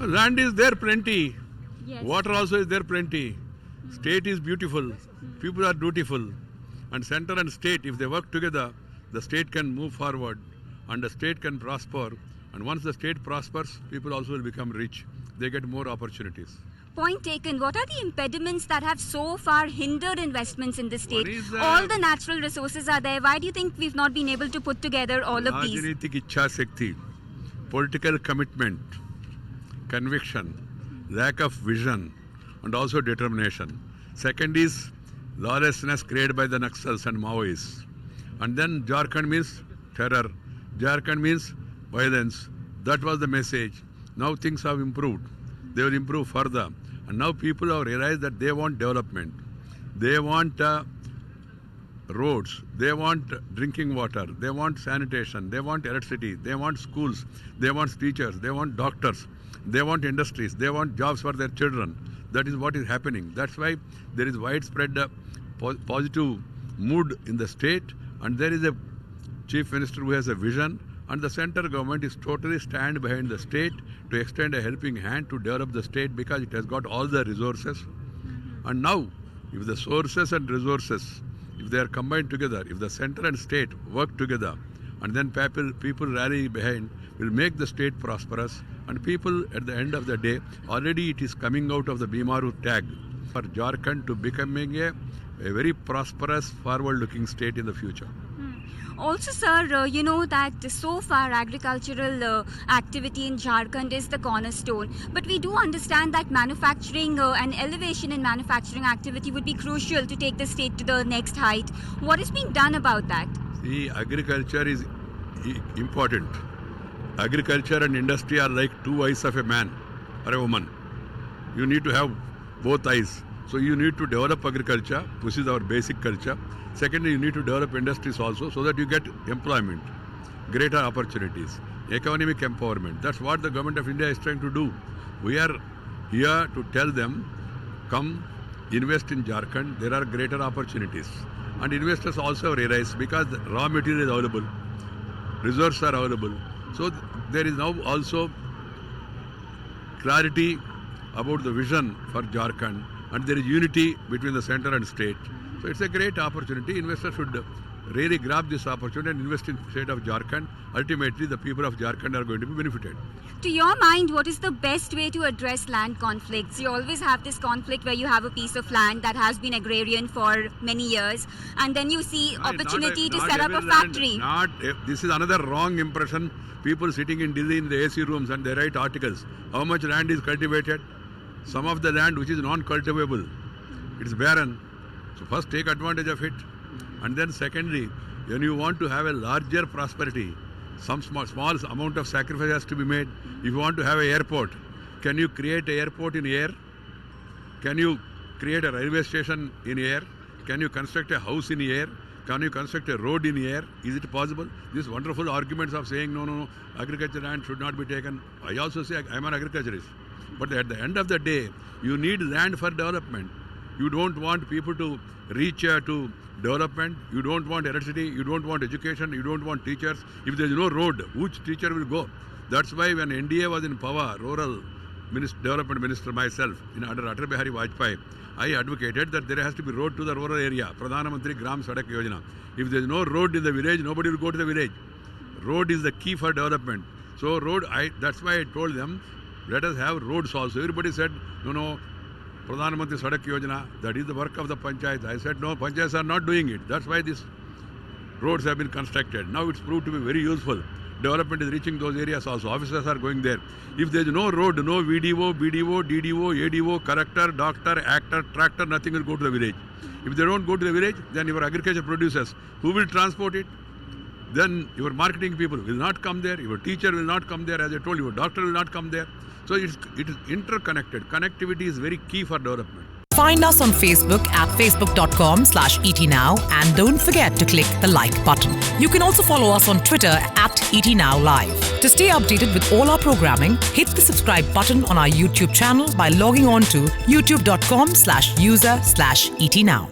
Land is there plenty. Yes. Water also is there plenty. State is beautiful. People are dutiful. And center and state, if they work together, the state can move forward and the state can prosper. And once the state prospers, people also will become rich. They get more opportunities. Point taken. What are the impediments that have so far hindered investments in the state? One is, all the natural resources are there. Why do you think we've not been able to put together all of these? Rajanitik Ichha Shakti, political commitment, conviction, lack of vision, and also determination. Second is lawlessness created by the Naxals and Maoists. And then Jharkhand means terror. Jharkhand means violence. That was the message. Now things have improved. They will improve further. And now people have realized that they want development. They want roads. They want drinking water. They want sanitation. They want electricity. They want schools. They want teachers. They want doctors. They want industries. They want jobs for their children. That is what is happening. That's why there is widespread positive mood in the state, and there is a chief minister who has a vision, and the central government is totally stand behind the state to extend a helping hand to develop the state because it has got all the resources. And now, if the sources and resources, if they are combined together, if the center and state work together, and then people rally behind, will make the state prosperous. And people, at the end of the day, already it is coming out of the Bimaru tag for Jharkhand to becoming a very prosperous, forward-looking state in the future. Also, sir, you know that so far agricultural activity in Jharkhand is the cornerstone. But we do understand that manufacturing and elevation in manufacturing activity would be crucial to take the state to the next height. What is being done about that? See, agriculture is important. Agriculture and industry are like two eyes of a man or a woman. You need to have both eyes. So you need to develop agriculture, which is our basic culture. Secondly, you need to develop industries also so that you get employment, greater opportunities, economic empowerment. That's what the government of India is trying to do. We are here to tell them, come invest in Jharkhand, there are greater opportunities. And investors also realize because the raw material is available, resources are available. So there is now also clarity about the vision for Jharkhand, and there is unity between the center and state. So it's a great opportunity. Investors should really grab this opportunity and invest in the state of Jharkhand. Ultimately, the people of Jharkhand are going to be benefited. To your mind, what is the best way to address land conflicts? You always have this conflict where you have a piece of land that has been agrarian for many years, and then you see opportunity to set up a factory. This is another wrong impression. People sitting in Delhi in the AC rooms and they write articles. How much land is cultivated? Some of the land which is non-cultivable, it is barren. So first take advantage of it. And then secondly, when you want to have a larger prosperity, some small amount of sacrifice has to be made. If you want to have an airport, can you create an airport in air? Can you create a railway station in air? Can you construct a house in air? Can you construct a road in air? Is it possible? These wonderful arguments of saying, no, agriculture land should not be taken. I also say I am an agriculturist. But at the end of the day, you need land for development. You don't want people to reach to development. You don't want electricity. You don't want education. You don't want teachers. If there is no road, which teacher will go? That's why when NDA was in power, rural development minister myself, under Atal Bihari Vajpayee, I advocated that there has to be road to the rural area. Pradhan Mantri Gram Sadak Yojana. If there is no road in the village, nobody will go to the village. Road is the key for development. So that's why I told them, let us have roads also. Everybody said, no, Pradhan Mantri Sadak Yojana, that is the work of the panchayat. I said, no, panchayats are not doing it. That's why these roads have been constructed. Now it's proved to be very useful. Development is reaching those areas also. Officers are going there. If there is no road, no VDO, BDO, DDO, ADO, collector, doctor, actor, tractor, nothing will go to the village. If they don't go to the village, then your agriculture producers, who will transport it? Then your marketing people will not come there. Your teacher will not come there. As I told you, your doctor will not come there. So it is interconnected. Connectivity is very key for development. Find us on Facebook at facebook.com/ETNow and don't forget to click the like button. You can also follow us on Twitter at ETNowLive. To stay updated with all our programming, hit the subscribe button on our YouTube channel by logging on to youtube.com/user/ETNow.